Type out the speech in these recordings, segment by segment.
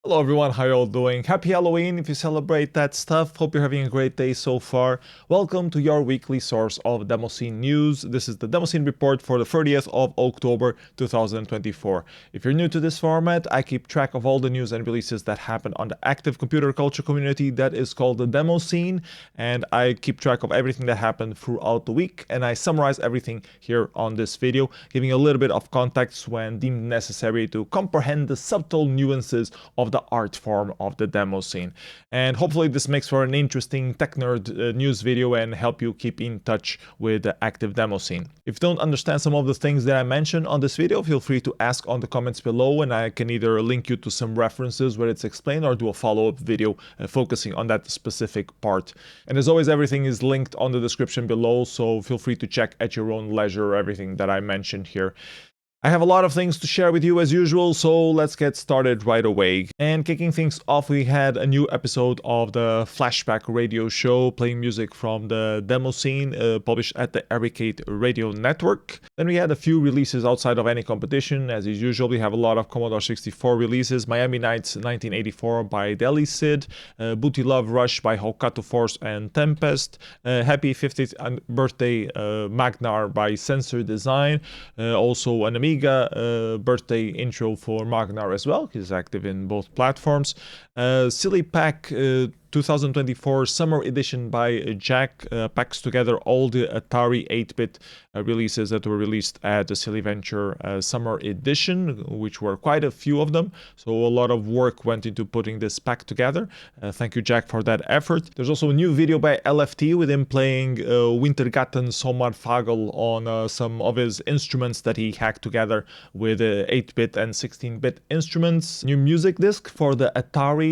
Hello everyone, how you all doing? Happy Halloween if you celebrate that stuff. Hope you're having a great day so far. Welcome to your weekly source of Demoscene news. This is the Demoscene report for the 30th of October 2024. If you're new to this format, I keep track of all the news and releases that happen on the active computer culture community that is called the Demoscene, and I keep track of everything that happened throughout the week, and I summarize everything here on this video, giving a little bit of context when deemed necessary to comprehend the subtle nuances of the art form of the Demoscene. And hopefully this makes for an interesting tech nerd news video and help you keep in touch with the active Demoscene. If you don't understand some of the things that I mentioned on this video, feel free to ask on the comments below, and I can either link you to some references where it's explained or do a follow-up video focusing on that specific part. And as always, everything is linked on the description below, so feel free to check at your own leisure everything that I mentioned here. I have a lot of things to share with you as usual, so let's get started right away. And kicking things off, we had a new episode of the Flashback radio show, playing music from the Demoscene, published at the Artstate radio network. Then we had a few releases outside of any competition. As is usual, we have a lot of Commodore 64 releases. Miami Nights 1984 by Datassette, Booty Love Rush by Hokkaido Force and Tempest, Happy 50th birthday Magnar by Sensor Design, also an Amiga birthday intro for Magnar as well. He's active in both platforms. SillyPack 2024 Summer Edition by Jack packs together all the Atari 8-bit releases that were released at the Silly Venture Summer Edition, which were quite a few of them. So a lot of work went into putting this pack together. Thank you, Jack, for that effort. There's also a new video by LFT with him playing Wintergatan Sommarfågel on some of his instruments that he hacked together with 8-bit and 16-bit instruments. New music disc for the Atari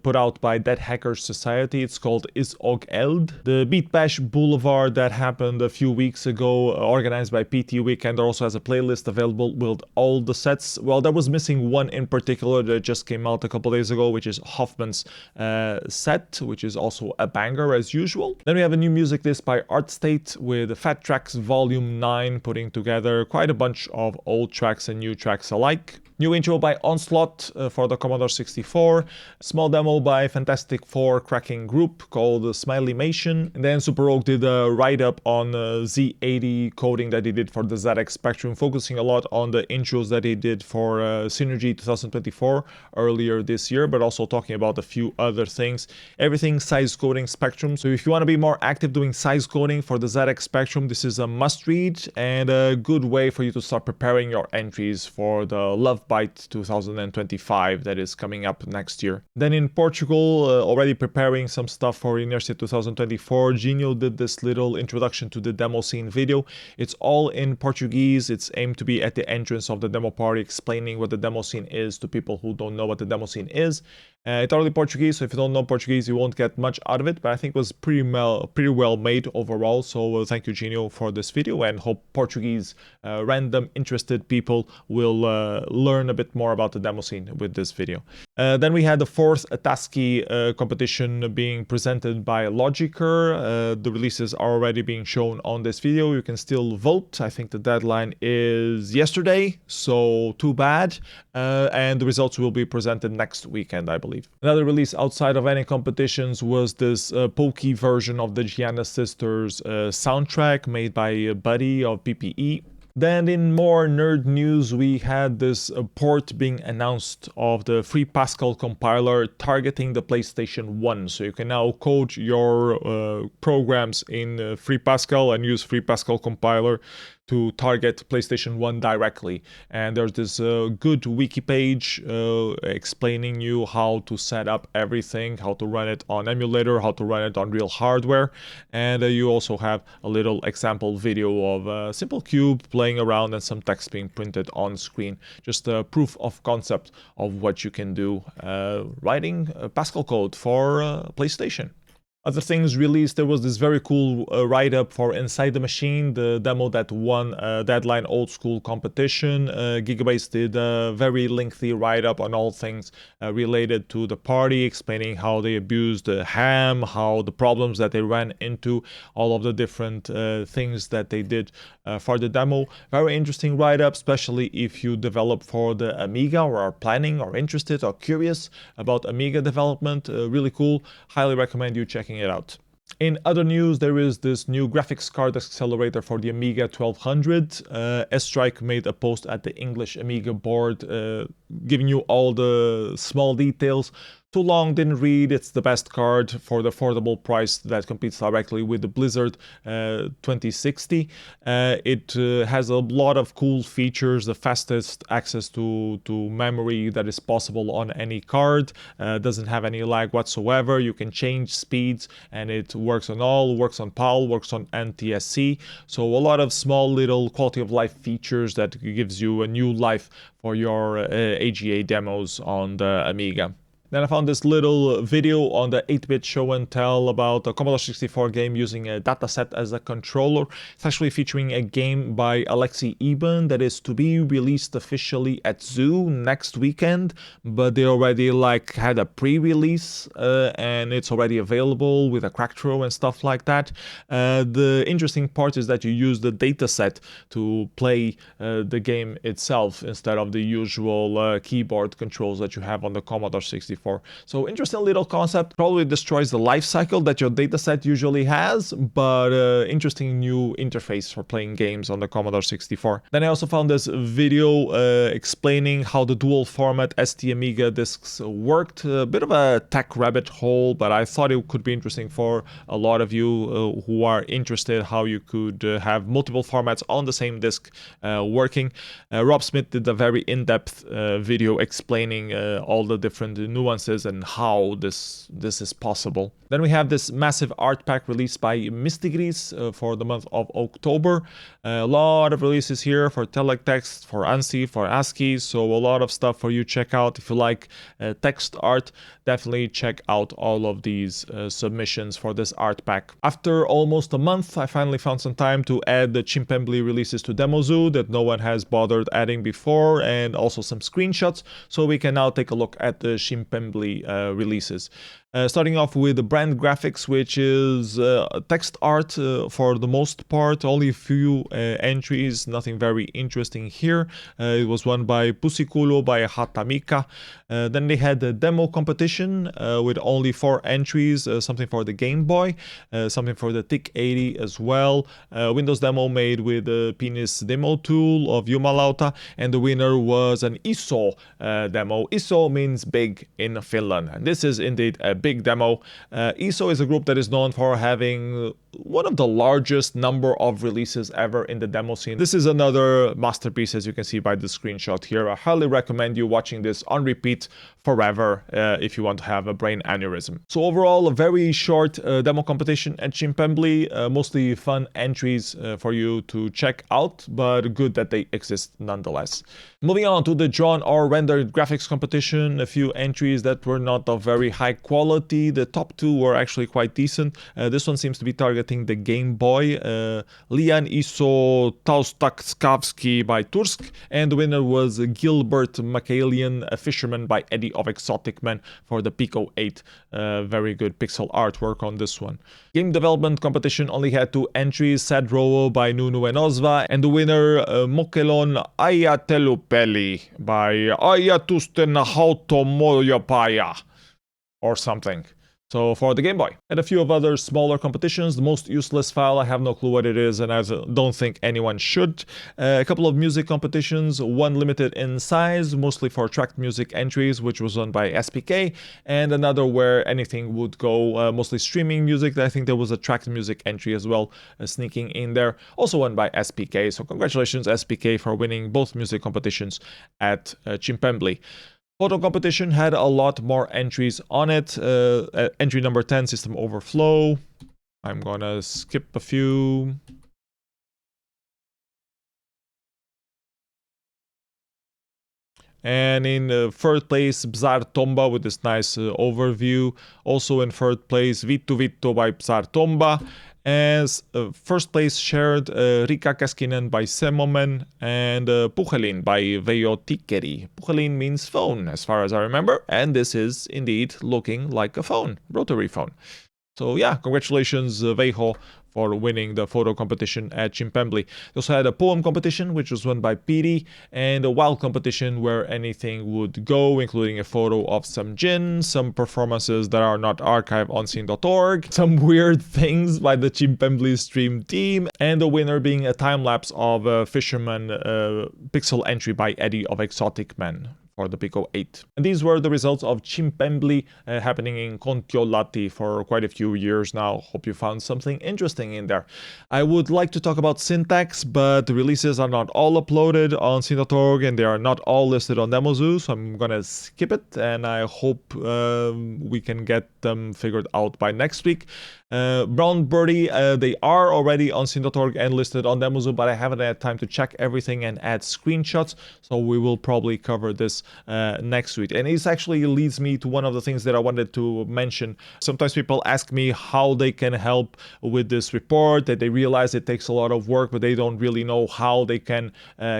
put out by Dead Hackers Society. It's called Is Og Eld. The Beat Bash Boulevard that happened a few weeks ago, organized by PT Weekend, also has a playlist available with all the sets. Well, there was missing one in particular that just came out a couple days ago, which is Hoffman's set, which is also a banger as usual. Then we have a new music disc by Artstate with Fat Tracks Volume 9, putting together quite a bunch of old tracks and new tracks alike. New intro by Onslaught for the Commodore 64. Small demo by Fantastic Four cracking group called Smileymation. And then Super Rogue did a write-up on Z80 coding that he did for the ZX Spectrum, focusing a lot on the intros that he did for Synergy 2024 earlier this year, but also talking about a few other things. Everything Sizecoding Spectrum. So if you want to be more active doing Sizecoding for the ZX Spectrum, this is a must-read and a good way for you to start preparing your entries for the Love Byte 2025 that is coming up next year. Then in Portugal, already preparing some stuff for Inertia 2024, Genio did this little introduction to the Demoscene video. It's all in Portuguese. It's aimed to be at the entrance of the demo party, explaining what the Demoscene is to people who don't know what the Demoscene is. It's only Portuguese, so if you don't know Portuguese, you won't get much out of it, but I think it was pretty well made overall, so thank you, Genio, for this video, and hope Portuguese random interested people will learn a bit more about the Demoscene with this video. Then we had the 4th ATASCII competition being presented by Logiker. The releases are already being shown on this video. You can still vote. I think the deadline is yesterday, so too bad. And the results will be presented next weekend, I believe. Another release outside of any competitions was this Pokey-Version of the Giana sisters soundtrack made by Buddy of PPE. Then in more nerd news, we had this port being announced of the free Pascal Compiler targeting the PlayStation 1. So you can now code your programs in free Pascal and use free Pascal Compiler to target PlayStation 1 directly. And there's this good wiki page explaining you how to set up everything, how to run it on emulator, how to run it on real hardware. And you also have a little example video of a simple cube playing around and some text being printed on screen. Just a proof of concept of what you can do writing Pascal code for PlayStation. Other things released, there was this very cool write-up for Inside the Machine, the demo that won Deadline Old School competition. Gigabyte did a very lengthy write-up on all things related to the party, explaining how they abused ham, how the problems that they ran into, all of the different things that they did for the demo. Very interesting write-up, especially if you develop for the Amiga or are planning or interested or curious about Amiga development. Really cool. Highly recommend you checking it out. In other news, there is this new graphics card accelerator for the Amiga 1200. S-Strike made a post at the English Amiga board giving you all the small details. Too long, didn't read. It's the best card for the affordable price that competes directly with the Blizzard 2060. It has a lot of cool features, the fastest access to memory that is possible on any card. Doesn't have any lag whatsoever. You can change speeds and it works on all, works on PAL, works on NTSC. So a lot of small little quality of life features that gives you a new life for your AGA demos on the Amiga. Then I found this little video on the 8-bit show and tell about a Commodore 64 game using a Datassette as a controller. It's actually featuring a game by Aleksi Eeben that is to be released officially at Zoo next weekend, but they already had a pre-release and it's already available with a crack throw and stuff like that. The interesting part is that you use the dataset to play the game itself instead of the usual keyboard controls that you have on the Commodore 64. So interesting little concept, probably destroys the life cycle that your dataset usually has, but interesting new interface for playing games on the Commodore 64. Then I also found this video explaining how the dual format ST-Amiga discs worked. A bit of a tech rabbit hole, but I thought it could be interesting for a lot of you who are interested how you could have multiple formats on the same disc working. Rob Smith did a very in-depth video explaining all the different nuances and how this is possible. Then we have this massive art pack released by Mystigris for the month of October. A lot of releases here for teletext, for ANSI, for ASCII, so a lot of stuff for you to check out. If you like text art, definitely check out all of these submissions for this art pack. After almost a month, I finally found some time to add the Chimpbembly releases to DemoZoo that no one has bothered adding before, and also some screenshots, so we can now take a look at the Chimpbembly releases. Starting off with the brand graphics, which is text art for the most part, only a few entries, nothing very interesting here. It was won by Pusikulo by Hatamika. Then they had the demo competition with only 4 entries, something for the Game Boy, something for the TIC-80 as well, Windows demo made with the Penis demo tool of Jumalauta, and the winner was an ISO demo. ISO means big in Finland, and this is indeed a big demo. ISO is a group that is known for having one of the largest number of releases ever in the demo scene. This is another masterpiece, as you can see by the screenshot here. I highly recommend you watching this on repeat forever if you want to have a brain aneurysm. So overall, a very short demo competition at Chimpbembly, mostly fun entries for you to check out, but good that they exist nonetheless. Moving on to the drawn or rendered graphics competition, a few entries that were not of very high quality. The top 2 were actually quite decent. This one seems to be targeting the Game Boy. Lian Iso Taustakskavski by Tursk, and the winner was Gilbert Michaelian, a fisherman by Eddie of Exotic Man for the Pico 8. Very good pixel artwork on this one. Game development competition only had 2 entries, Sad Rowo by Nunu and Ozva, and the winner Mokelon Ayatelupeli by Ayatusten Hautomoyopaya or something. So for the Game Boy. And a few of other smaller competitions. The most useless file, I have no clue what it is, and I don't think anyone should. A couple of music competitions, one limited in size, mostly for tracked music entries, which was won by SPK, and another where anything would go, mostly streaming music. I think there was a tracked music entry as well, sneaking in there, also won by SPK. So congratulations SPK for winning both music competitions at Chimpbembly. Photo competition had a lot more entries on it. Entry number 10, System Overflow. I'm gonna skip a few. And in third place, Bzar Tomba with this nice overview. Also in third place, Vittu Vittu by Bzar Tomba. As first place shared Rika Kaskinen by Semomen and Puhelin by Veijo Tikkeri. Puhelin means phone as far as I remember, and this is indeed looking like a phone, rotary phone. So yeah, congratulations Veijo for winning the photo competition at Chimpbembly. They also had a poem competition, which was won by Piri, and a wild competition where anything would go, including a photo of some gin, some performances that are not archived on scene.org, some weird things by the Chimpbembly stream team, and the winner being a time-lapse of a fisherman pixel entry by Eddie of Exotic Men for the Pico 8. And these were the results of Chimpbembly happening in Kontiolahti for quite a few years now. Hope you found something interesting in there. I would like to talk about syntax, but the releases are not all uploaded on scene.org and they are not all listed on Demoscene, so I'm gonna skip it, and I hope we can get them figured out by next week. Brown Birdie, they are already on scene.org and listed on Demoscene, but I haven't had time to check everything and add screenshots, so we will probably cover this next week. And this actually leads me to one of the things that I wanted to mention. Sometimes people ask me how they can help with this report, that they realize it takes a lot of work, but they don't really know how they can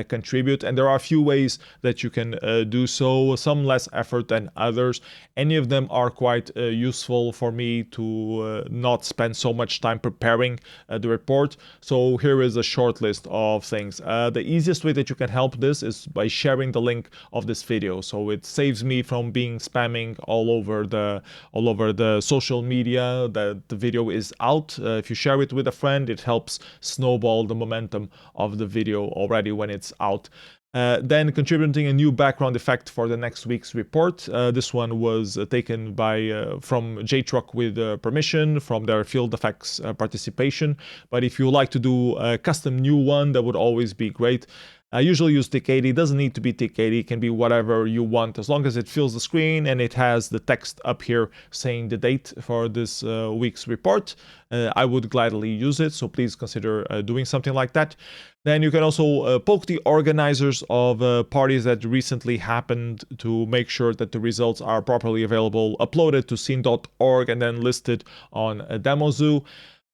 contribute. And there are a few ways that you can do so, some less effort than others. Any of them are quite useful for me to not spend so much time preparing the report. So here is a short list of things. The easiest way that you can help this is by sharing the link of this video. So it saves me from being spamming all over the social media that the video is out. If you share it with a friend, it helps snowball the momentum of the video already when it's out. Then contributing a new background effect for the next week's report. This one was taken by from JTruck with permission from their field effects participation. But if you like to do a custom new one, that would always be great. I usually use TIC80. It doesn't need to be TIC80. It can be whatever you want, as long as it fills the screen and it has the text up here saying the date for this week's report. I would gladly use it, so please consider doing something like that. Then you can also poke the organizers of parties that recently happened to make sure that the results are properly available, uploaded to scene.org and then listed on Demoscene.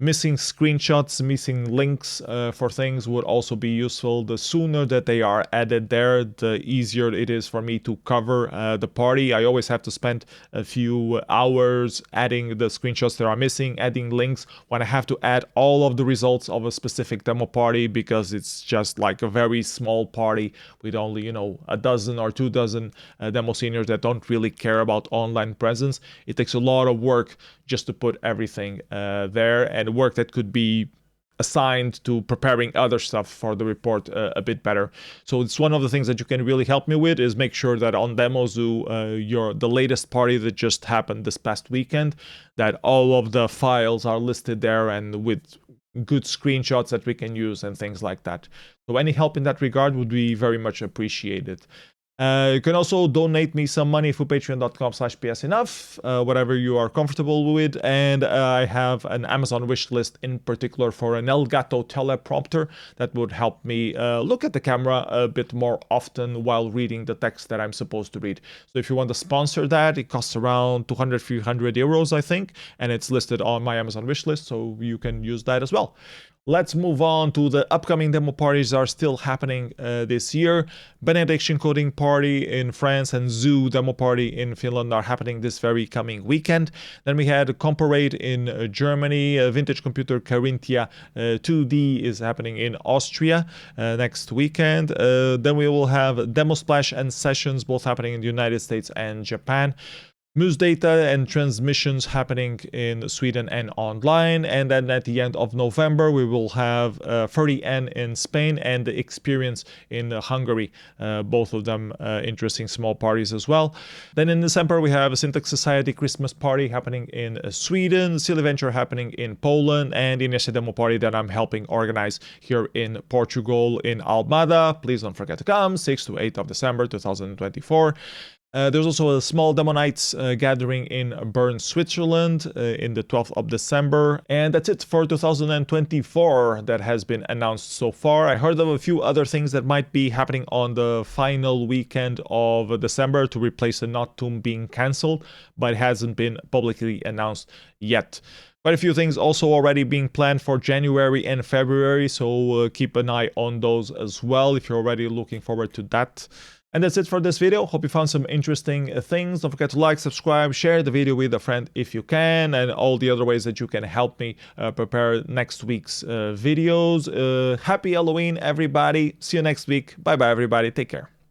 Missing screenshots, missing links for things would also be useful. The sooner that they are added there, the easier it is for me to cover the party. I always have to spend a few hours adding the screenshots that are missing, adding links when I have to add all of the results of a specific demo party, because it's just like a very small party with only, a dozen or 2 dozen demo seniors that don't really care about online presence. It takes a lot of work just to put everything there, and work that could be assigned to preparing other stuff for the report a bit better. So it's one of the things that you can really help me with, is make sure that on Demoscene, the latest party that just happened this past weekend, that all of the files are listed there and with good screenshots that we can use and things like that. So any help in that regard would be very much appreciated. You can also donate me some money through patreon.com/psenough, whatever you are comfortable with. And I have an Amazon wish list in particular for an Elgato teleprompter that would help me look at the camera a bit more often while reading the text that I'm supposed to read. So if you want to sponsor that, it costs around 200-300 euros, I think, and it's listed on my Amazon wish list, so you can use that as well. Let's move on to the upcoming demo parties are still happening this year. Benediction Coding Party in France and Zoo Demo Party in Finland are happening this very coming weekend. Then we had Comparade in Germany. Vintage Computer Carinthia 2D is happening in Austria next weekend. Then we will have Demo Splash and Sessions both happening in the United States and Japan. Muse Data and Transmissions happening in Sweden and online. And then at the end of November, we will have 30N in Spain and the Experience in Hungary. Both of them interesting small parties as well. Then in December, we have a Syntax Society Christmas party happening in Sweden, Silly Venture happening in Poland, and Inessa Demo Party that I'm helping organize here in Portugal in Almada. Please don't forget to come, 6 to 8 of December 2024. There's also a small Demo Nights gathering in Bern, Switzerland in the 12th of December. And that's it for 2024 that has been announced so far. I heard of a few other things that might be happening on the final weekend of December to replace the Noctum being cancelled, but it hasn't been publicly announced yet. Quite a few things also already being planned for January and February, so keep an eye on those as well if you're already looking forward to that. And that's it for this video. Hope you found some interesting things. Don't forget to like, subscribe, share the video with a friend if you can, and all the other ways that you can help me prepare next week's videos. Happy Halloween, everybody. See you next week. Bye-bye, everybody. Take care.